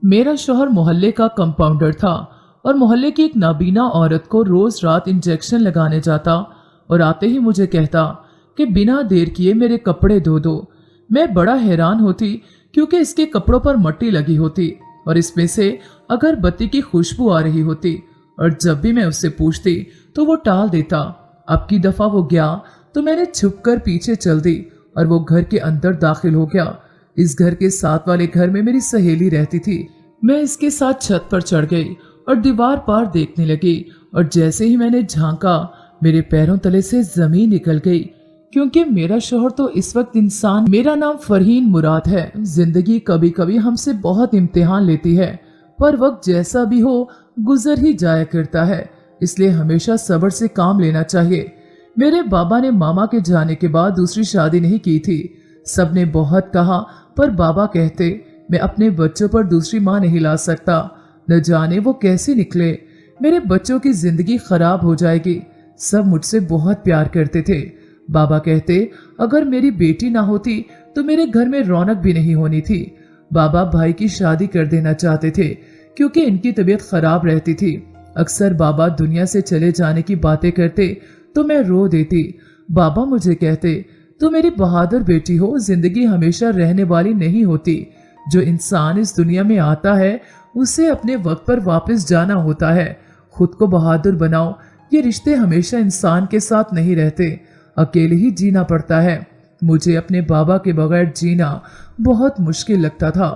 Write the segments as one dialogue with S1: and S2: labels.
S1: मेरा शौहर मोहल्ले का कंपाउंडर था और मोहल्ले की एक नाबीना औरत को रोज रात इंजेक्शन लगाने जाता और आते ही मुझे कहता कि बिना देर किए मेरे कपड़े धो दो। मैं बड़ा हैरान होती क्योंकि इसके कपड़ों पर मट्टी लगी होती और इसमें से अगरबत्ती की खुशबू आ रही होती, और जब भी मैं उससे पूछती तो वो टाल देता। अब की दफा वो गया तो मैंने छुपकर पीछे चल दी और वो घर के अंदर दाखिल हो गया। इस घर के साथ वाले घर में मेरी सहेली रहती थी। मैं इसके साथ छत पर चढ़ गई और दीवार पार देखने लगी, और जैसे ही मैंने झांका मेरे पैरों तले से जमीन निकल गई, क्योंकि मेरा शौहर तो इस वक्त इंसान। मेरा नाम फरहीन मुराद है। जिंदगी कभी कभी हमसे बहुत इम्तिहान लेती है, पर वक्त जैसा भी हो गुजर ही जाया करता है, इसलिए हमेशा सब्र से काम लेना चाहिए। मेरे बाबा ने मामा के जाने के बाद दूसरी शादी नहीं की थी। सबने बहुत कहा, पर बाबा कहते मैं अपने बच्चों पर दूसरी माँ नहीं ला सकता, न जाने वो कैसे निकले। मेरे बच्चों की जिंदगी खराब हो जाएगी। सब मुझसे बहुत प्यार करते थे। बाबा कहते अगर मेरी बेटी ना होती तो मेरे घर में रौनक भी नहीं होनी थी। बाबा भाई की शादी कर देना चाहते थे क्योंकि इनकी तबीयत खराब रहती थी। अक्सर बाबा दुनिया से चले जाने की बातें करते तो मैं रो देती। बाबा मुझे कहते तो मेरी बहादुर बेटी हो, जिंदगी हमेशा रहने वाली नहीं होती। जो इंसान इस दुनिया में आता है उसे अपने वक्त पर वापस जाना होता है। खुद को बहादुर बनाओ। ये रिश्ते हमेशा इंसान के साथ नहीं रहते, अकेले ही जीना पड़ता है। मुझे अपने बाबा के बगैर जीना बहुत मुश्किल लगता था।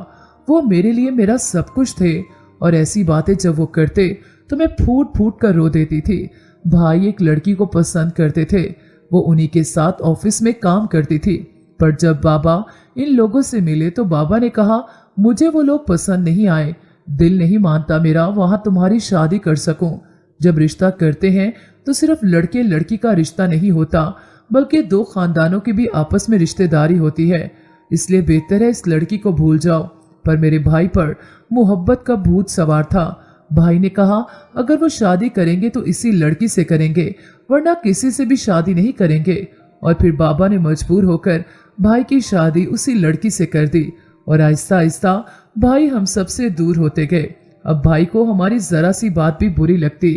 S1: वो मेरे लिए मेरा सब कुछ थे, और ऐसी बातें जब वो करते तो मैं फूट फूट कर रो देती थी। भाई एक लड़की को पसंद करते थे, वो उन्हीं के साथ ऑफिस में काम करती थी, पर जब बाबा इन लोगों से मिले तो बाबा ने कहा मुझे वो लोग पसंद नहीं आए। दिल नहीं मानता मेरा वहां तुम्हारी शादी कर सकूं। जब रिश्ता करते हैं तो सिर्फ लड़के लड़की का रिश्ता नहीं होता, बल्कि दो खानदानों की भी आपस में रिश्तेदारी होती है। इसलिए बेहतर है इस लड़की को भूल जाओ। पर मेरे भाई पर मोहब्बत का भूत सवार था। भाई ने कहा अगर वो शादी करेंगे तो इसी लड़की से करेंगे, वरना किसी से भी शादी नहीं करेंगे। और फिर बाबा ने मजबूर होकर भाई की शादी उसी लड़की से कर दी, और आहिस्ता आहिस्ता भाई हम सबसे दूर होते गए। अब भाई को हमारी जरा सी बात भी बुरी लगती।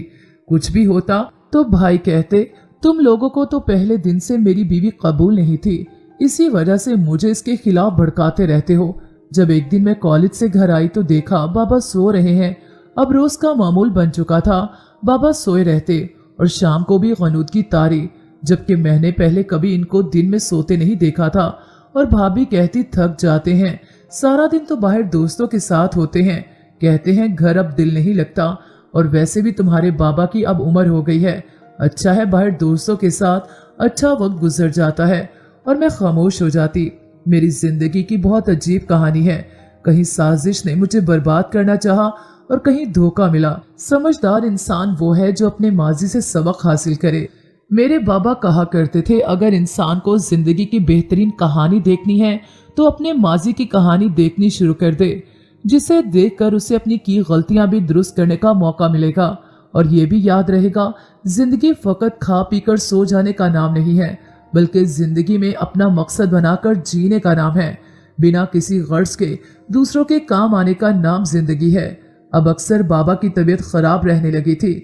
S1: कुछ भी होता तो भाई कहते तुम लोगों को तो पहले दिन से मेरी बीवी कबूल नहीं थी, इसी वजह से मुझे इसके खिलाफ भड़काते रहते हो। जब एक दिन मैं कॉलेज से घर आई तो देखा बाबा सो रहे हैं। अब रोज का मामूल बन चुका था, बाबा सोए रहते और शाम को भी गनूद की तारी, जबकि मैंने पहले कभी इनको दिन में सोते नहीं देखा था। और भाभी कहती थक जाते हैं, सारा दिन तो बाहर दोस्तों के साथ होते हैं, कहते हैं घर अब दिल नहीं लगता, और वैसे भी तुम्हारे बाबा की अब उम्र हो गई है, अच्छा है बाहर दोस्तों के साथ अच्छा वक्त गुजर जाता है। और मैं खामोश हो जाती। मेरी जिंदगी की बहुत अजीब कहानी है। कहीं साजिश ने मुझे बर्बाद करना चाहा और कहीं धोखा मिला। समझदार इंसान वो है जो अपने माजी से सबक हासिल करे। मेरे बाबा कहा करते थे अगर इंसान को जिंदगी की बेहतरीन कहानी देखनी है तो अपने माजी की कहानी देखनी शुरू कर दे, जिसे देखकर उसे अपनी की गलतियां भी दुरुस्त करने का मौका मिलेगा। और ये भी याद रहेगा जिंदगी फकत खा पीकर सो जाने का नाम नहीं है, बल्कि जिंदगी में अपना मकसद बनाकर जीने का नाम है। बिना किसी गर्ज के दूसरों के काम आने का नाम जिंदगी है। अब अक्सर बाबा की तबीयत खराब रहने लगी थी।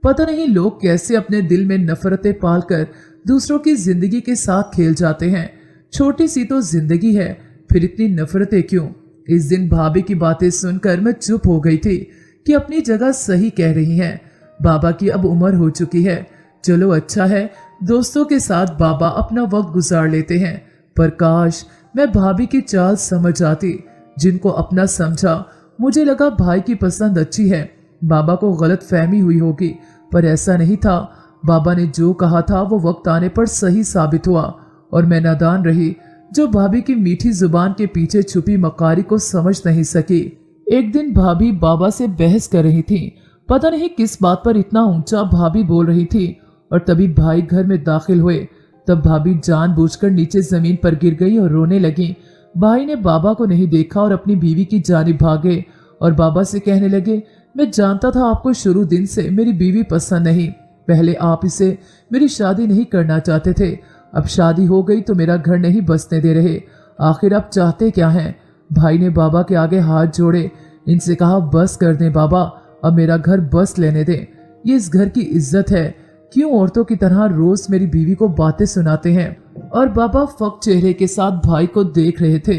S1: पता नहीं लोग कैसे अपने दिल में नफरतें पालकर दूसरों की जिंदगी के साथ खेल जाते हैं। छोटी सी तो जिंदगी है, फिर इतनी नफरतें क्यों? इस दिन भाभी की बातें सुनकर मैं चुप हो गई थी कि अपनी जगह सही कह रही हैं। बाबा की अब उम्र हो चुकी है, चलो अच्छा है दोस्तों के साथ बाबा अपना वक्त गुजार लेते हैं। पर काश मैं भाभी की चाल समझ आती, जिनको अपना समझा। मुझे लगा भाई की पसंद अच्छी है, बाबा को गलत फहमी हुई होगी, पर ऐसा नहीं था। बाबा ने जो कहा था वो वक्त आने पर सही साबित हुआ, और मैं नादान रही जो भाभी की मीठी जुबान के पीछे छुपी मकारी को समझ नहीं सकी। एक दिन भाभी बाबा से बहस कर रही थी। पता नहीं किस बात पर इतना ऊंचा भाभी बोल रही थी, और तभी भाई घर में दाखिल हुए। तब भाभी जानबूझकर नीचे जमीन पर गिर गई और रोने लगी। भाई ने बाबा को नहीं देखा और अपनी बीवी की जानिब भागे और बाबा से कहने लगे, मैं जानता था आपको शुरू दिन से मेरी बीवी पसंद नहीं। पहले आप इसे मेरी शादी नहीं करना चाहते थे, अब शादी हो गई तो मेरा घर नहीं बसने दे रहे। आखिर आप चाहते क्या हैं? भाई ने बाबा के आगे हाथ जोड़े। इनसे कहा बस कर दें बाबा, अब मेरा घर बस लेने दें, ये इस घर की इज्जत है। क्यों औरतों की तरह रोज मेरी बीवी को बातें सुनाते हैं। और बाबा फक चेहरे के साथ भाई को देख रहे थे।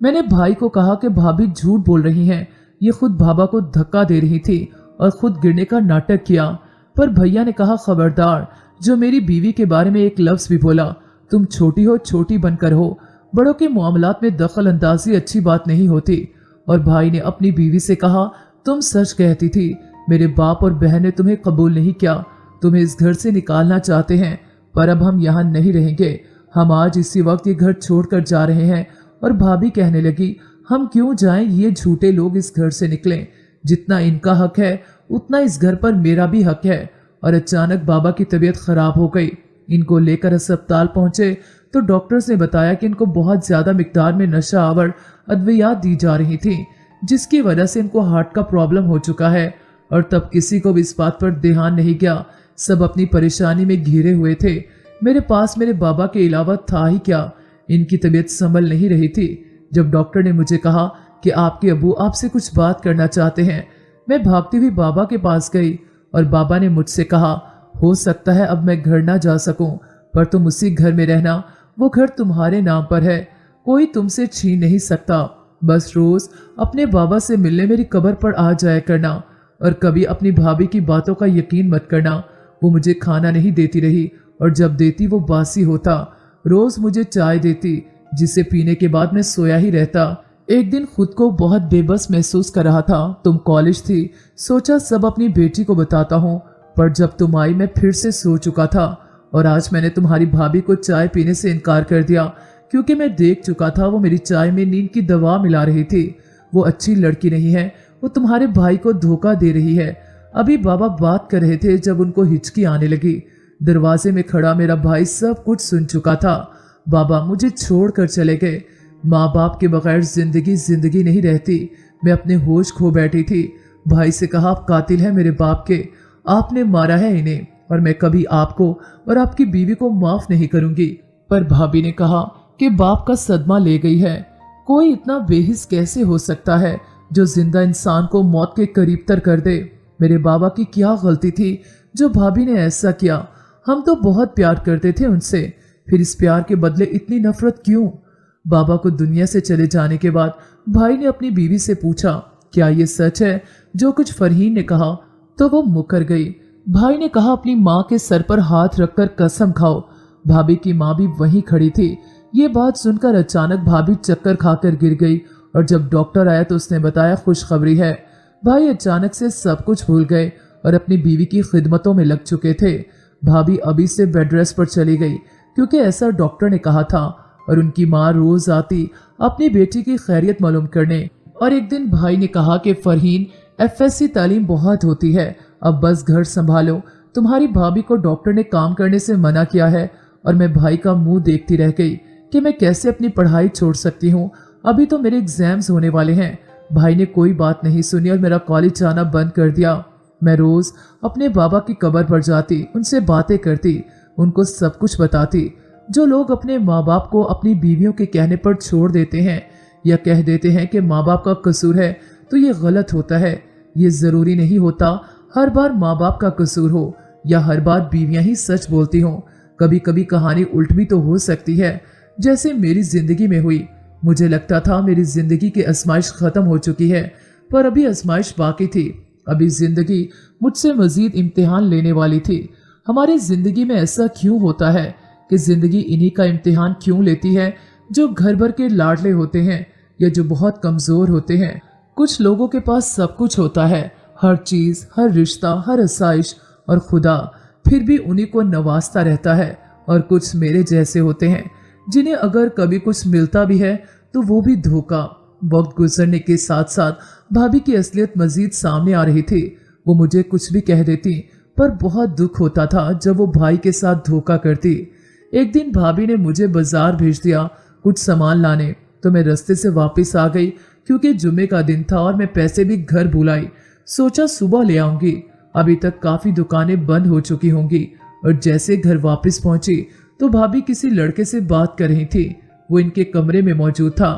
S1: मैंने भाई को कहा कि भाभी झूठ बोल रही हैं। ये खुद बाबा को धक्का दे रही थी और खुद गिरने का नाटक किया। पर भैया ने कहा खबरदार, जो मेरी बीवी के बारे में एक लफ्ज भी बोला, तुम छोटी हो छोटी बनकर हो, बड़ों के मामलात में दखल अंदाजी अच्छी बात नहीं होती। और भाई ने अपनी बीवी से कहा तुम सच कहती थी, मेरे बाप और बहन ने तुम्हें कबूल नहीं किया, तुम्हें इस घर से निकालना चाहते हैं, पर अब हम यहाँ नहीं रहेंगे, हम आज इसी वक्त ये घर छोड़कर जा रहे हैं। और भाभी कहने लगी हम क्यों जाएं, ये झूठे लोग इस घर से निकलें, जितना इनका हक है उतना इस घर पर मेरा भी हक है। और अचानक बाबा की तबीयत खराब हो गई। इनको लेकर अस्पताल पहुंचे तो डॉक्टर्स ने बताया कि इनको बहुत ज्यादा मिकदार में नशा आवर अद्वियात दी जा रही थी, जिसकी वजह से इनको हार्ट का प्रॉब्लम हो चुका है। और तब किसी को भी इस बात पर ध्यान नहीं गया, सब अपनी परेशानी में घिरे हुए थे। मेरे पास मेरे बाबा के अलावा था ही क्या, इनकी तबीयत संभल नहीं रही थी। जब डॉक्टर ने मुझे कहा कि आपके अबू आपसे कुछ बात करना चाहते हैं, मैं भागती हुई बाबा के पास गई और बाबा ने मुझसे कहा हो सकता है अब मैं घर ना जा सकूं, पर तुम उसी घर में रहना, वो घर तुम्हारे नाम पर है, कोई तुमसे छीन नहीं सकता। बस रोज अपने बाबा से मिलने मेरी कब्र पर आ जाया करना। और कभी अपनी भाभी की बातों का यकीन मत करना, वो मुझे खाना नहीं देती रही और जब देती वो बासी होता। रोज मुझे चाय देती जिसे पीने के बाद मैं सोया ही रहता। एक दिन खुद को बहुत बेबस महसूस कर रहा था। तुम कॉलेज थी, सोचा सब अपनी बेटी को बताता हूँ, पर जब तुम आई मैं फिर से सो चुका था। और आज मैंने तुम्हारी भाभी को चाय पीने से इनकार कर दिया, क्योंकि मैं देख चुका था वो मेरी चाय में नींद की दवा मिला रही थी। वो अच्छी लड़की नहीं है, वो तुम्हारे भाई को धोखा दे रही है। अभी बाबा बात कर रहे थे जब उनको हिचकी आने लगी। दरवाजे में खड़ा मेरा भाई सब कुछ सुन चुका था। बाबा मुझे छोड़ कर चले गए। माँ बाप के बगैर जिंदगी नहीं रहती। मैं अपने होश खो बैठी थी। भाई से कहा आप कातिल हैं मेरे बाप के, आपने मारा है इन्हें और मैं कभी आपको और आपकी बीवी को माफ नहीं करूंगी। पर भाभी ने कहा कि बाप का सदमा ले गई है। कोई इतना बेहिस कैसे हो सकता है जो जिंदा इंसान को मौत के करीब तर कर दे। मेरे बाबा की क्या गलती थी जो भाभी ने ऐसा किया। हम तो बहुत प्यार करते थे उनसे, फिर इस प्यार के बदले इतनी नफरत क्यों। बाबा को दुनिया से चले जाने के बाद भाई ने अपनी बीवी से पूछा क्या ये सच है जो कुछ फरहीन ने कहा, तो वो मुकर गई। भाई ने कहा अपनी माँ के सर पर हाथ रखकर कसम खाओ। भाभी की माँ भी वहीं खड़ी थी। ये बात सुनकर अचानक भाभी चक्कर खाकर गिर गई और जब डॉक्टर आया तो उसने बताया खुशखबरी है। भाई अचानक से सब कुछ भूल गए और अपनी बीवी की खिदमतों में लग चुके थे। भाभी अभी से बेड रेस्ट पर चली गई क्योंकि ऐसा डॉक्टर ने कहा था और उनकी माँ रोज आती अपनी बेटी की खैरियत मालूम करने। और एक दिन भाई ने कहा कि फरहीन एफएससी तालीम बहुत होती है, अब बस घर संभालो, तुम्हारी भाभी को डॉक्टर ने काम करने से मना किया है। और मैं भाई का मुंह देखती रह गई कि मैं कैसे अपनी पढ़ाई छोड़ सकती हूँ, अभी तो मेरे एग्जाम्स होने वाले हैं। भाई ने कोई बात नहीं सुनी और मेरा कॉलेज जाना बंद कर दिया। मैं रोज अपने बाबा की कब्र पर जाती, उनसे बातें करती, उनको सब कुछ बताती। जो लोग अपने माँ बाप को अपनी बीवियों के कहने पर छोड़ देते हैं या कह देते हैं कि माँ बाप का कसूर है, तो ये गलत होता है। ये जरूरी नहीं होता हर बार माँ बाप का कसूर हो या हर बार बीवियां ही सच बोलती हों। कभी कभी कहानी उल्ट भी तो हो सकती है, जैसे मेरी जिंदगी में हुई। मुझे लगता था मेरी जिंदगी की आजमाइश खत्म हो चुकी है, पर अभी आजमाइश बाकी थी। अभी जिंदगी मुझसे मजीद इम्तिहान लेने वाली थी। हमारी जिंदगी में ऐसा क्यों होता है कि जिंदगी इन्हीं का इम्तिहान क्यों लेती है जो घर भर के लाडले होते हैं या जो बहुत कमजोर होते हैं। कुछ लोगों के पास सब कुछ होता है, हर चीज, हर रिश्ता, हर आसाइश और खुदा, फिर भी उन्हीं को नवाजता रहता है। और कुछ मेरे जैसे होते हैं जिन्हें अगर कभी कुछ मिलता भी है तो वो भी धोखा। वक्त गुजरने के साथ साथ भाभी की असलियत मजीद सामने आ रही थी। वो मुझे कुछ भी कह देती, पर बहुत दुख होता था जब वो भाई के साथ धोखा करती। एक दिन भाभी ने मुझे बाजार भेज दिया कुछ सामान लाने, तो मैं रास्ते से वापस आ गई क्योंकि जुम्मे का दिन था और मैं पैसे भी घर भुलाई। सोचा सुबह ले आऊंगी, अभी तक काफी दुकानें बंद हो चुकी होंगी। और जैसे घर वापस पहुंची तो भाभी किसी लड़के से बात कर रही थी। वो इनके कमरे में मौजूद था।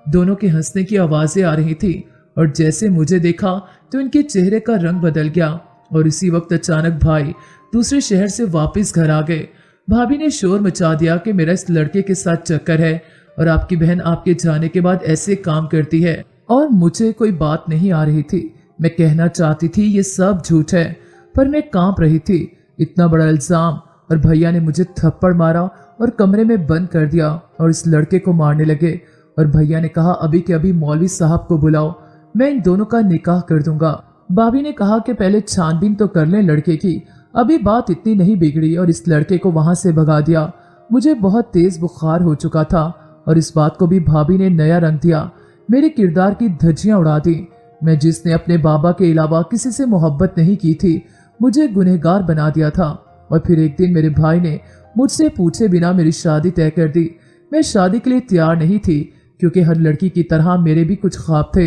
S1: दोनों के हंसने की आवाजें आ रही थी और जैसे मुझे देखा तो इनके चेहरे का रंग बदल गया और इसी वक्त अचानक भाई दूसरे शहर से वापस घर आ गए। भाभी ने शोर मचा दिया कि मेरा इस लड़के के साथ चक्कर है और आपकी बहन आपके जाने के बाद ऐसे काम करती है। और मुझे कोई बात नहीं आ रही थी। मैं कहना चाहती थी ये सब झूठ है, पर मैं कांप रही थी। इतना बड़ा इल्जाम, और भैया ने मुझे थप्पड़ मारा और कमरे में बंद कर दिया और इस लड़के को मारने लगे। और भैया ने कहा अभी के अभी मौलवी साहब को बुलाओ, मैं इन दोनों का निकाह कर दूंगा। भाभी ने कहा कि पहले छानबीन तो कर लें लड़के की, अभी बात इतनी नहीं बिगड़ी, और इस लड़के को वहां से भगा दिया। मुझे बहुत तेज बुखार हो चुका था और इस बात को भी भाभी ने नया रंग दिया, मेरे किरदार की धज्जियां उड़ा दी। मैं जिसने अपने बाबा के अलावा किसी से मोहब्बत नहीं की थी, मुझे गुनहगार बना दिया था। और फिर एक दिन मेरे भाई ने मुझसे पूछे बिना मेरी शादी तय कर दी। मैं शादी के लिए तैयार नहीं थी, क्योंकि हर लड़की की तरह मेरे भी कुछ ख्वाब थे,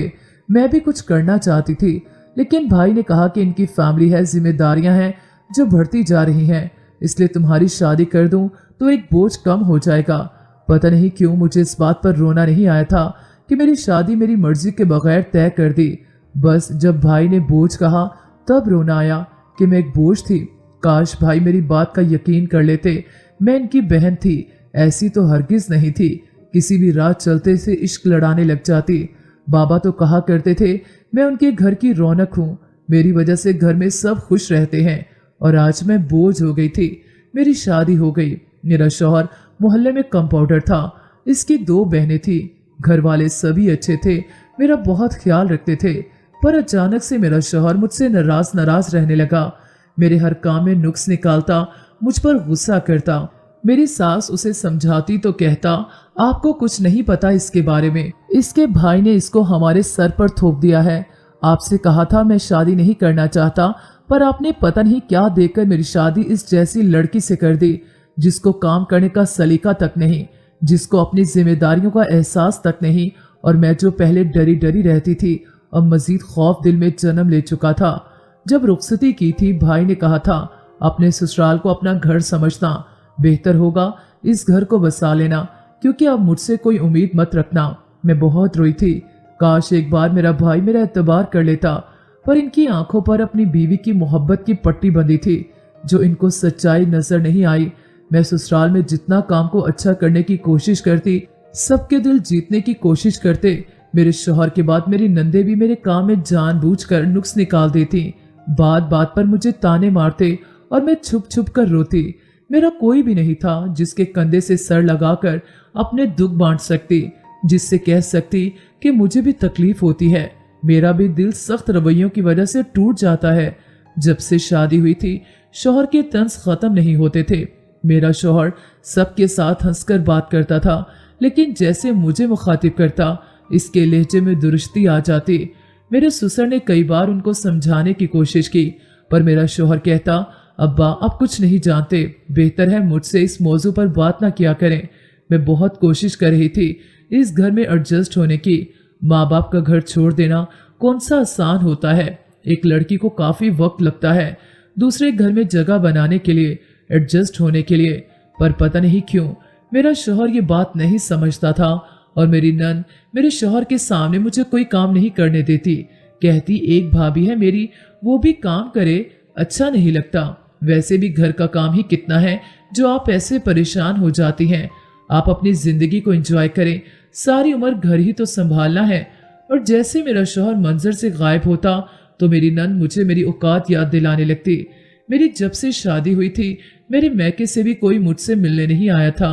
S1: मैं भी कुछ करना चाहती थी। लेकिन भाई ने कहा कि इनकी फैमिली है, जिम्मेदारियां हैं जो बढ़ती जा रही हैं, इसलिए तुम्हारी शादी कर दूं तो एक बोझ कम हो जाएगा। पता नहीं क्यों मुझे इस बात पर रोना नहीं आया था कि मेरी शादी मेरी मर्जी के बगैर तय कर दी। बस जब भाई ने बोझ कहा तब रोना आया कि मैं एक बोझ थी। काश भाई मेरी बात का यकीन कर लेते। मैं इनकी बहन थी, ऐसी तो हरगिज नहीं थी। किसी भी रात चलते से इश्क लड़ाने लग जाती। बाबा तो कहा करते थे मैं उनके घर की रौनक हूँ, मेरी वजह से घर में सब खुश रहते हैं। और आज मैं बोझ हो गई थी। मेरी शादी हो गई। मेरा शौहर मोहल्ले में कंपाउंडर था, इसकी 2 बहनें थी। घर वाले सभी अच्छे थे, मेरा बहुत ख्याल रखते थे। पर अचानक से मेरा शौहर मुझसे नाराज रहने लगा। मेरे हर काम में नुक्स निकालता, मुझ पर गुस्सा करता। मेरी सास उसे समझाती तो कहता आपको कुछ नहीं पता इसके बारे में, इसके भाई ने इसको हमारे सर पर थोप दिया है। आपसे कहा था मैं शादी नहीं करना चाहता, पर आपने पता नहीं क्या देखकर मेरी शादी इस जैसी लड़की से कर दी, जिसको काम करने का सलीका तक नहीं, जिसको अपनी जिम्मेदारियों का एहसास तक नहीं। और मैं जो पहले डरी डरी रहती थी, अब मजीद खौफ दिल में जन्म ले चुका था। जब रुखसती की थी, भाई ने कहा था अपने ससुराल को अपना घर समझना, बेहतर होगा इस घर को बसा लेना, क्योंकि अब मुझसे कोई उम्मीद मत रखना। मैं बहुत रोई थी, काश एक बार मेरा भाई मेरा एतबार कर लेता। पर इनकी आंखों पर अपनी बीवी की मोहब्बत की पट्टी बंधी थी, जो इनको सच्चाई नजर नहीं आई। मैं ससुराल में जितना काम को अच्छा करने की कोशिश करती, सबके दिल जीतने की कोशिश करते, मेरे शौहर के बाद मेरी नंदे भी मेरे काम में जानबूझकर नुक्स निकाल देती। बात बात पर मुझे ताने मारते और मैं छुप छुप कर रोती। मेरा कोई भी नहीं था जिसके कंधे से सर लगाकर अपने दुख बांट सकती, जिससे कह सकती कि मुझे भी तकलीफ होती है। मेरा भी दिल सख्त रवैयों की वजह से टूट जाता है। जब से शादी हुई थी, शौहर के तंज खत्म नहीं होते थे। मेरा शौहर सबके साथ हंसकर बात करता था, लेकिन जैसे मुझे मुखातिब करता, इसके लहजे में दुरुस्ती आ जाती। मेरे ससुर ने कई बार उनको समझाने की कोशिश की, पर मेरा शौहर कहता अब्बा आप कुछ नहीं जानते, बेहतर है मुझसे इस मौजू पर बात ना किया करें। मैं बहुत कोशिश कर रही थी इस घर में एडजस्ट होने की। माँ बाप का घर छोड़ देना कौन सा आसान होता है। एक लड़की को काफी वक्त लगता है दूसरे घर में जगह बनाने के लिए, एडजस्ट होने के लिए। पर पता नहीं क्यों मेरा शौहर ये बात नहीं समझता था। और मेरी नन मेरे शौहर के सामने मुझे कोई काम नहीं करने देती। कहती एक भाभी है मेरी, वो भी काम करे, अच्छा नहीं लगता। वैसे भी घर का काम ही कितना है जो आप ऐसे परेशान हो जाती हैं। आप अपनी जिंदगी को एंजॉय करें, सारी उम्र घर ही तो संभालना है। और जैसे मेरा शौहर मंजर से गायब होता तो मेरी नन मुझे मेरी औकात याद दिलाने लगती। मेरी जब से शादी हुई थी, मेरे मैके से भी कोई मुझसे मिलने नहीं आया था।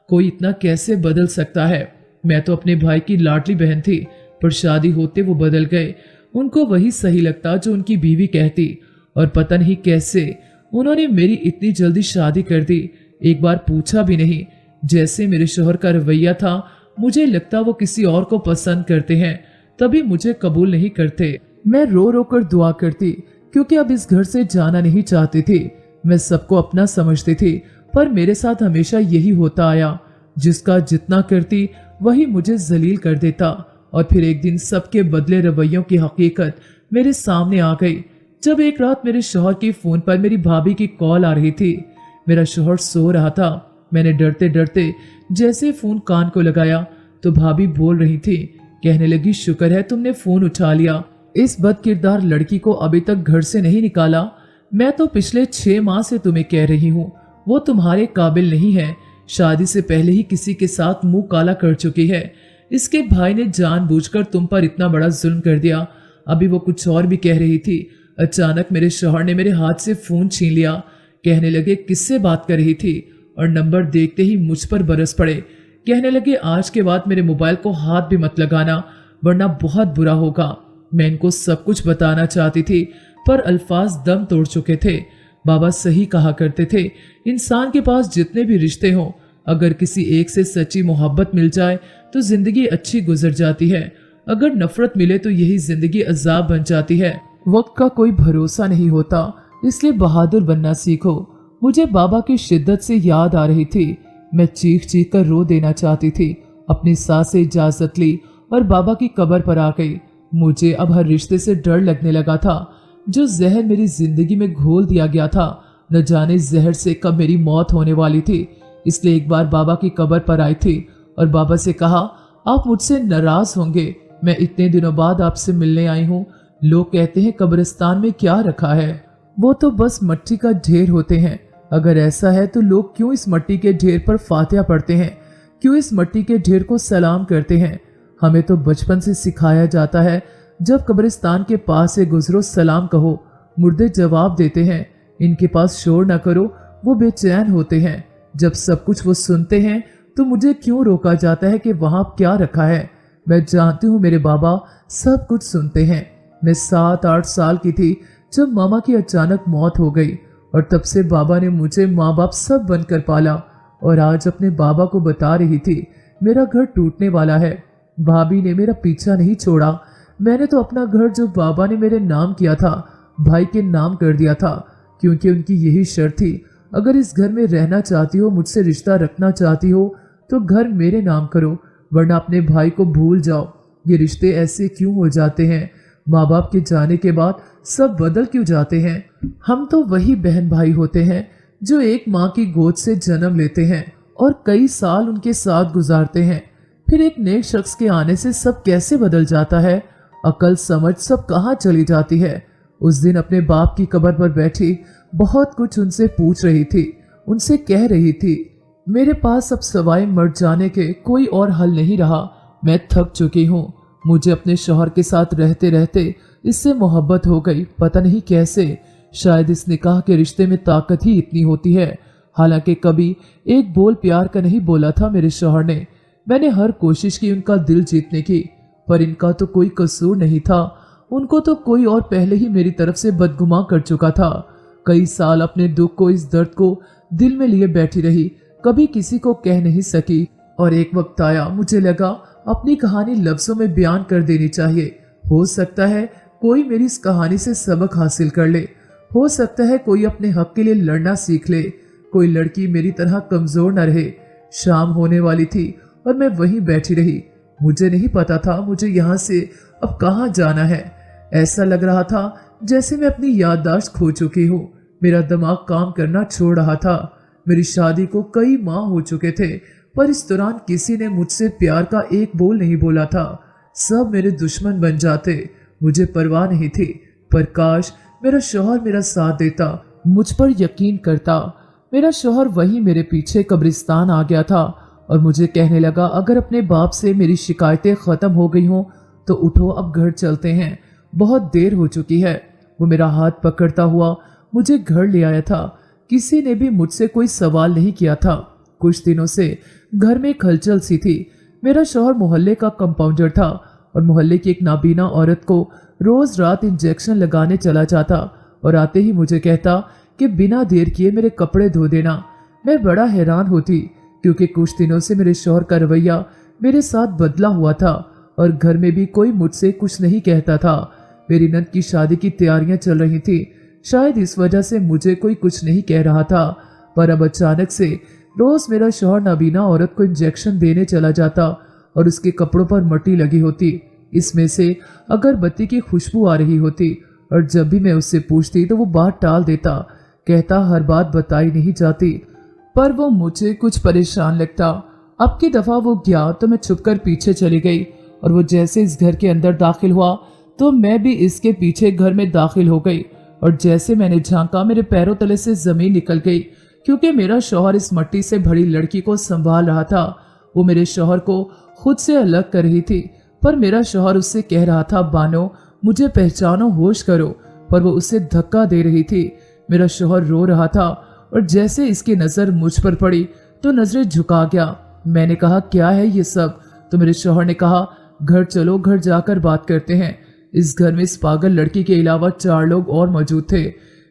S1: कोई इतना कैसे बदल सकता है। मैं तो अपने भाई की लाडली बहन थी, पर शादी होते वो बदल गए। उनको वही सही लगता जो उनकी बीवी कहती, और पता नहीं कैसे उन्होंने मेरी इतनी जल्दी शादी कर दी, एक बार पूछा भी नहीं। जैसे मेरे शौहर का रवैया था, मुझे लगता वो किसी और को पसंद करते हैं, तभी मुझे कबूल नहीं करते। मैं रो रो कर दुआ करती, क्योंकि अब इस घर से जाना नहीं चाहती थी। मैं सबको अपना समझती थी, पर मेरे साथ हमेशा यही होता आया। जिसका जितना करती वही मुझे जलील कर देता। और फिर एक दिन सबके बदले रवैयों की हकीकत मेरे सामने आ गई, जब एक रात मेरे शौहर के फोन पर मेरी भाभी की कॉल आ रही थी। मेरा शौहर सो रहा था। मैंने डरते डरते जैसे फोन कान को लगाया तो भाभी बोल रही थी कहने लगी, शुक्र है तुमने फोन उठा लिया। इस बदकिरदार लड़की को अभी तक घर से नहीं निकाला। मैं तो पिछले 6 माह से तुम्हें कह रही हूँ, वो तुम्हारे काबिल नहीं है। शादी से पहले ही किसी के साथ मुंह काला कर चुकी है। इसके भाई ने जानबूझकर तुम पर इतना बड़ा जुल्म कर दिया। अभी वो कुछ और भी कह रही थी, अचानक मेरे शौहर ने मेरे हाथ से फोन छीन लिया। कहने लगे, किससे बात कर रही थी, और नंबर देखते ही मुझ पर बरस पड़े। कहने लगे, आज के बाद मेरे मोबाइल को हाथ भी मत लगाना, वरना बहुत बुरा होगा। मैं इनको सब कुछ बताना चाहती थी, पर अल्फाज दम तोड़ चुके थे। बाबा सही कहा करते थे, इंसान के पास जितने भी रिश्ते हों, अगर किसी एक से सच्ची मोहब्बत मिल जाए तो जिंदगी अच्छी गुजर जाती है। अगर नफरत मिले तो यही जिंदगी अजाब बन जाती है। वक्त का कोई भरोसा नहीं होता, इसलिए बहादुर बनना सीखो। मुझे बाबा की शिद्दत से याद आ रही थी। मैं चीख चीख कर रो देना चाहती थी। अपनी सास से इजाजत ली और बाबा की कब्र पर आ गई। मुझे अब हर रिश्ते से डर लगने लगा था। जो जहर मेरी जिंदगी में घोल दिया गया था, न जाने जहर से कब मेरी मौत होने वाली थी। इसलिए एक बार बाबा की कब्र पर आई थी और बाबा से कहा, आप मुझसे नाराज होंगे, मैं इतने दिनों बाद आपसे मिलने आई हूँ। लोग कहते हैं कब्रिस्तान में क्या रखा है, वो तो बस मिट्टी का ढेर होते हैं। अगर ऐसा है तो लोग क्यों इस मिट्टी के ढेर पर फातिहा पढ़ते हैं, क्यों इस मिट्टी के ढेर को सलाम करते हैं? हमें तो बचपन से सिखाया जाता है, जब कब्रिस्तान के पास से गुजरो सलाम कहो। मुर्दे जवाब देते हैं, इनके पास शोर न करो, वो बेचैन होते हैं। जब सब कुछ वो सुनते हैं तो मुझे क्यों रोका जाता है कि वहां क्या रखा है? मैं जानती हूँ मेरे बाबा सब कुछ सुनते हैं। मैं 7-8 साल की थी जब मामा की अचानक मौत हो गई, और तब से बाबा ने मुझे माँ बाप सब बनकर पाला। और आज अपने बाबा को बता रही थी, मेरा घर टूटने वाला है। भाभी ने मेरा पीछा नहीं छोड़ा। मैंने तो अपना घर जो बाबा ने मेरे नाम किया था, भाई के नाम कर दिया था, क्योंकि उनकी यही शर्त थी, अगर इस घर में रहना चाहती हो, मुझसे रिश्ता रखना चाहती हो, तो घर मेरे नाम करो, वरना अपने भाई को भूल जाओ। ये रिश्ते ऐसे क्यों हो जाते हैं? माँ बाप के जाने के बाद सब बदल क्यों जाते हैं? हम तो वही बहन भाई होते हैं जो एक माँ की गोद से जन्म लेते हैं और कई साल उनके साथ गुजारते हैं। फिर एक नेक शख्स के आने से सब कैसे बदल जाता है? अकल समझ सब कहाँ चली जाती है? उस दिन अपने बाप की कब्र पर बैठी बहुत कुछ उनसे पूछ रही थी, उनसे कह रही थी, मेरे पास अब सवाए मर जाने के कोई और हल नहीं रहा। मैं थक चुकी हूँ। मुझे अपने शौहर के साथ रहते रहते इससे मोहब्बत हो गई, पता नहीं कैसे। शायद इस निकाह के रिश्ते में ताकत ही इतनी होती है। हालांकि कभी एक बोल प्यार का नहीं बोला था मेरे शौहर ने। मैंने हर कोशिश की उनका दिल जीतने की, पर इनका तो कोई कसूर नहीं था। उनको तो कोई और पहले ही मेरी तरफ से बदगुमा कर चुका था। कई साल अपने दुख को, इस दर्द को दिल में लिए बैठी रही, कभी किसी को कह नहीं सकी। और एक वक्त आया, मुझे लगा अपनी कहानी लफ्जों में बयान कर देनी चाहिए। हो सकता है कोई मेरी इस कहानी से सबक हासिल कर ले, हो सकता है कोई अपने हक के लिए लड़ना सीख ले, कोई लड़की मेरी तरह कमजोर न रहे। शाम होने वाली थी और मैं वहीं बैठी रही। मुझे नहीं पता था मुझे यहाँ से अब कहाँ जाना है। ऐसा लग रहा था जैसे मैं अपनी याददाश्त खो चुकी हूँ। मेरा दिमाग काम करना छोड़ रहा था। मेरी शादी को कई माह हो चुके थे, पर इस दौरान किसी ने मुझसे प्यार का एक बोल नहीं बोला था। सब मेरे दुश्मन बन जाते, मुझे परवाह नहीं थी। पर काश मेरा शौहर मेरा साथ देता, मुझ पर यकीन करता। मेरा शौहर वही मेरे पीछे कब्रिस्तान आ गया था और मुझे कहने लगा, अगर अपने बाप से मेरी शिकायतें खत्म हो गई हों तो उठो, अब घर चलते हैं, बहुत देर हो चुकी है। वो मेरा हाथ पकड़ता हुआ मुझे घर ले आया था। किसी ने भी मुझसे कोई सवाल नहीं किया था। कुछ दिनों से घर में खलचल सी थी। मेरा शौहर मोहल्ले का कंपाउंडर था और मोहल्ले की एक नाबीना औरत को रोज रात इंजेक्शन लगाने चला जाता और आते ही मुझे कहता कि बिना देर किए मेरे कपड़े धो देना। मैं बड़ा हैरान होती, क्योंकि कुछ दिनों से मेरे शौहर का रवैया मेरे साथ बदला हुआ था और घर में भी कोई मुझसे कुछ नहीं कहता था। मेरी नंद की शादी की तैयारियां चल रही थी, शायद इस वजह से मुझे कोई कुछ नहीं कह रहा था। पर अब अचानक से रोज मेरा शौहर नाबीना औरत को इंजेक्शन देने चला जाता और उसके कपड़ों पर मट्टी लगी होती, इसमें से अगरबत्ती की खुशबू आ रही होती। और जब भी मैं उससे पूछती तो वो बात टाल देता, कहता हर बात बताई नहीं जाती। पर वो मुझे कुछ परेशान लगता। अब की दफा वो गया तो मैं छुपकर पीछे चली गई और वो जैसे इस घर के अंदर दाखिल हुआ तो मैं भी इसके पीछे घर में दाखिल हो गई। और जैसे मैंने झांका मेरे पैरों तले से जमीन निकल गई, क्योंकि मेरा शौहर इस मट्टी से भरी लड़की को संभाल रहा था। वो मेरे शौहर को खुद से अलग कर रही थी, पर मेरा शौहर उससे कह रहा था, बानो मुझे पहचानो, होश करो, पर वो उसे धक्का दे रही थी। मेरा शौहर रो रहा था और जैसे इसकी नजर मुझ पर पड़ी तो नजरें झुका गया। मैंने कहा, क्या है ये सब? तो मेरे शौहर ने कहा, घर चलो, घर जाकर बात करते हैं। इस घर में इस पागल लड़की के अलावा 4 लोग और मौजूद थे।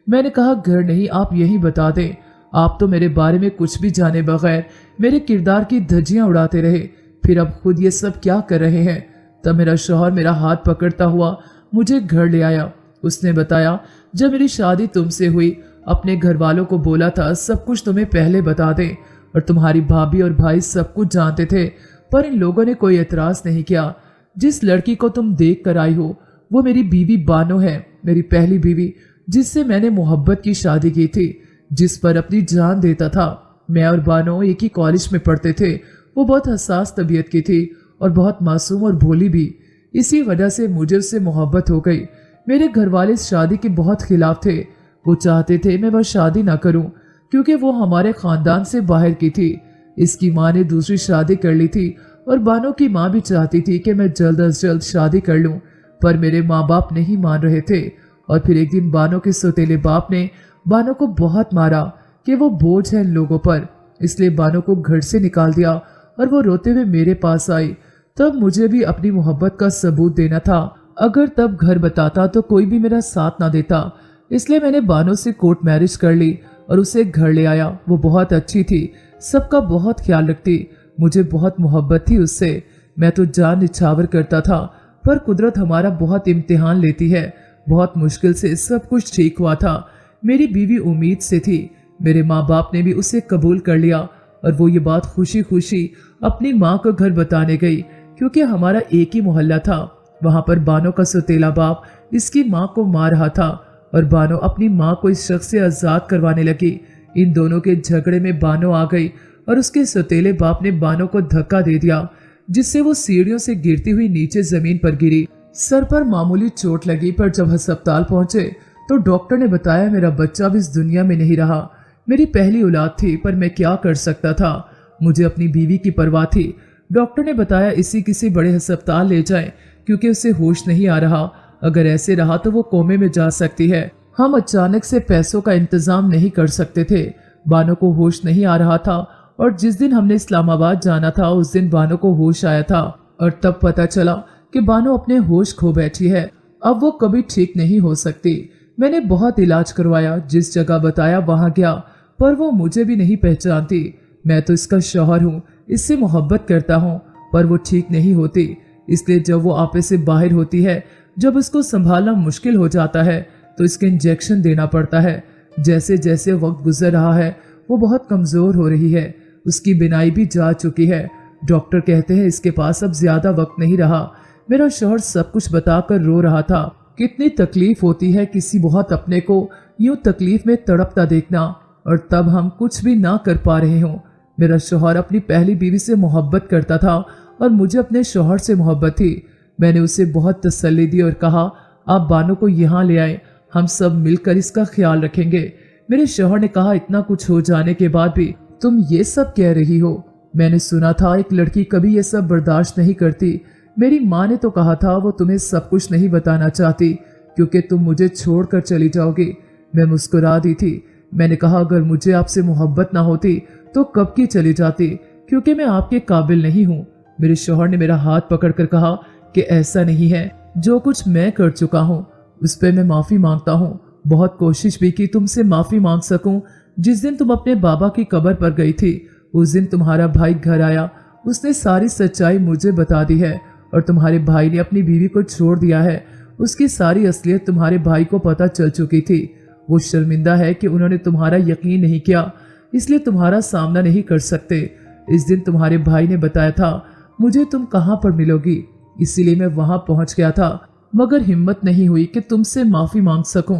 S1: मैंने कहा, घर नहीं, आप यही बता दें। आप तो मेरे बारे में कुछ भी जाने बगैर मेरे किरदार की धज्जियां उड़ाते रहे, फिर अब खुद ये सब क्या कर रहे हैं? तब मेरा शौहर मेरा हाथ पकड़ता हुआ मुझे घर ले आया। उसने बताया, जब मेरी शादी तुमसे हुई अपने घर वालों को बोला था सब कुछ तुम्हें पहले बता दें, और तुम्हारी भाभी और भाई सब कुछ जानते थे, पर इन लोगों ने कोई एतराज नहीं किया। जिस लड़की को तुम देख कर आई हो वो मेरी बीवी बानो है, मेरी पहली बीवी, जिससे मैंने मोहब्बत की शादी की थी, जिस पर अपनी जान देता था। मैं और बानो एक ही कॉलेज में पढ़ते थे। वो बहुत हसास तबीयत की थी और बहुत मासूम और भोली भी। इसी वजह से मुझे उससे मोहब्बत हो गई। मेरे घर वाले इस शादी के बहुत खिलाफ थे। वो चाहते थे मैं वह शादी ना करूं, क्योंकि वो हमारे खानदान से बाहर की थी। इसकी माँ ने दूसरी शादी कर ली थी और बानो की माँ भी चाहती थी कि मैं जल्द अज जल्द शादी कर लूं, पर मेरे माँ बाप नहीं मान रहे थे। और फिर एक दिन बानो के सौतेले बाप ने बानो को बहुत मारा कि वो बोझ है इन लोगों पर, इसलिए बानो को घर से निकाल दिया और वो रोते हुए मेरे पास आई। तब मुझे भी अपनी मोहब्बत का सबूत देना था। अगर तब घर बताता तो कोई भी मेरा साथ ना देता, इसलिए मैंने बानो से कोर्ट मैरिज कर ली और उसे घर ले आया। वो बहुत अच्छी थी, सबका बहुत ख्याल रखती, मुझे बहुत मोहब्बत थी उससे। मैं तो जान निछावर करता था, पर कुदरत हमारा बहुत इम्तिहान लेती है। बहुत मुश्किल से सब कुछ ठीक हुआ था। मेरी बीवी उम्मीद से थी, मेरे माँ बाप ने भी उसे कबूल कर लिया और वो ये बात खुशी खुशी अपनी माँ को घर बताने गई, क्योंकि हमारा एक ही मोहल्ला था। वहां पर बानो का सौतेला बाप इसकी माँ को मार रहा था और बानो अपनी माँ को इस शख्स से आजाद करवाने लगी। इन दोनों के झगड़े में बानो आ गई और उसके सौतेले बाप ने बानो को धक्का दे दिया, जिससे वो सीढ़ियों से गिरती हुई नीचे जमीन पर गिरी। सर पर मामूली चोट लगी, पर जब अस्पताल पहुंचे तो डॉक्टर ने बताया मेरा बच्चा अब इस दुनिया में नहीं रहा। मेरी पहली औलाद थी, पर मैं क्या कर सकता था? मुझे अपनी बीवी की परवाह थी। डॉक्टर ने बताया इसी किसी बड़े अस्पताल ले जाएं, क्योंकि उसे होश नहीं आ रहा। अगर ऐसे रहा तो वो कोमे में जा सकती है। हम अचानक से पैसों का इंतजाम नहीं कर सकते थे। बानो को होश नहीं आ रहा था और जिस दिन हमने इस्लामाबाद जाना था उस दिन बानो को होश आया था, और तब पता चला कि बानो अपने होश खो बैठी है। अब वो कभी ठीक नहीं हो सकती। मैंने बहुत इलाज करवाया, जिस जगह बताया वहां गया, पर वो मुझे भी नहीं पहचानती। मैं तो इसका शौहर हूँ, इससे मोहब्बत करता हूँ, पर वो ठीक नहीं होती। इसलिए जब वो आपे से बाहर होती है, जब उसको संभालना मुश्किल हो जाता है तो इसके इंजेक्शन देना पड़ता है। जैसे जैसे वक्त गुजर रहा है वो बहुत कमजोर हो रही है, उसकी बिनाई भी जा चुकी है। डॉक्टर कहते हैं इसके पास अब ज्यादा वक्त नहीं रहा। मेरा शौहर सब कुछ बताकर रो रहा था। कितनी तकलीफ होती है किसी बहुत अपने को यूं तकलीफ में तड़पता देखना, और तब हम कुछ भी ना कर पा रहे हों। मेरा शौहर अपनी पहली बीवी से मोहब्बत करता था और मुझे अपने शौहर से मोहब्बत थी। मैंने उसे बहुत तसल्ली दी और कहा, आप बानो को यहाँ ले आए, हम सब मिलकर इसका ख्याल रखेंगे। मेरे शौहर ने कहा, इतना कुछ हो जाने के बाद भी तुम ये सब कह रही हो? मैंने सुना था एक लड़की कभी ये सब बर्दाश्त नहीं करती। मेरी माँ ने तो कहा था वो तुम्हें सब कुछ नहीं बताना चाहती क्योंकि तुम मुझे छोड़कर चली जाओगी। मैं मुस्कुरा दी थी। मैंने कहा, अगर मुझे आपसे मोहब्बत ना होती तो कब की चली जाती, क्योंकि मैं आपके काबिल नहीं हूँ। मेरे शौहर ने मेरा हाथ पकड़कर कहा कि ऐसा नहीं है, जो कुछ मैं कर चुका हूँ उस पर मैं माफी मांगता हूँ। बहुत कोशिश भी की तुमसे माफी मांग सकूं। जिस दिन तुम अपने बाबा की कब्र पर गई थी उस दिन तुम्हारा भाई घर आया, उसने सारी सच्चाई मुझे बता दी है, और तुम्हारे भाई ने अपनी बीवी को छोड़ दिया है। उसकी सारी असलियत तुम्हारे भाई को पता चल चुकी थी। वो शर्मिंदा है कि उन्होंने तुम्हारा यकीन नहीं किया, इसलिए तुम्हारा सामना नहीं कर सकते। इस दिन तुम्हारे भाई ने बताया था मुझे तुम कहाँ पर मिलोगी, इसीलिए मैं वहां पहुंच गया था, मगर हिम्मत नहीं हुई कि तुमसे माफी मांग सकूं,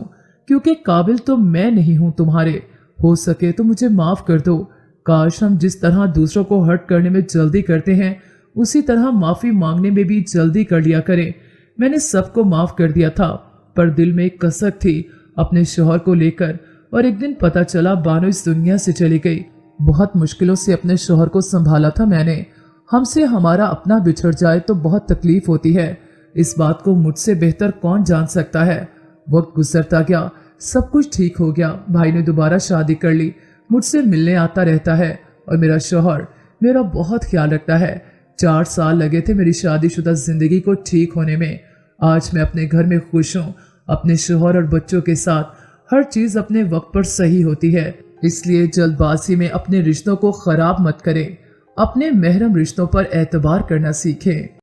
S1: क्योंकि काबिल तो मैं नहीं हूं तुम्हारे। हो सके तो मुझे माफ कर दो। काश हम जिस तरह दूसरों को हर्ट करने में जल्दी करते हैं उसी तरह माफी मांगने में भी जल्दी कर लिया करें। मैंने सबको माफ कर दिया था, पर दिल में एक कसक थी अपने शौहर को लेकर। और एक दिन पता चला बानो इस दुनिया से चली गई। बहुत मुश्किलों से अपने शौहर को संभाला था मैंने। हमसे हमारा अपना बिछड़ जाए तो बहुत तकलीफ होती है। इस बात को मुझसे बेहतर कौन जान सकता है। वक्त गुजरता गया, सब कुछ ठीक हो गया। भाई ने दोबारा शादी कर ली, मुझसे मिलने आता रहता है और मेरा शौहर मेरा बहुत ख्याल रखता है। 4 साल लगे थे मेरी शादीशुदा जिंदगी को ठीक होने में। आज मैं अपने घर में खुश हूँ, अपने शौहर और बच्चों के साथ। हर चीज अपने वक्त पर सही होती है, इसलिए जल्दबाजी में अपने रिश्तों को खराब मत करें। अपने महरम रिश्तों पर एतबार करना सीखें।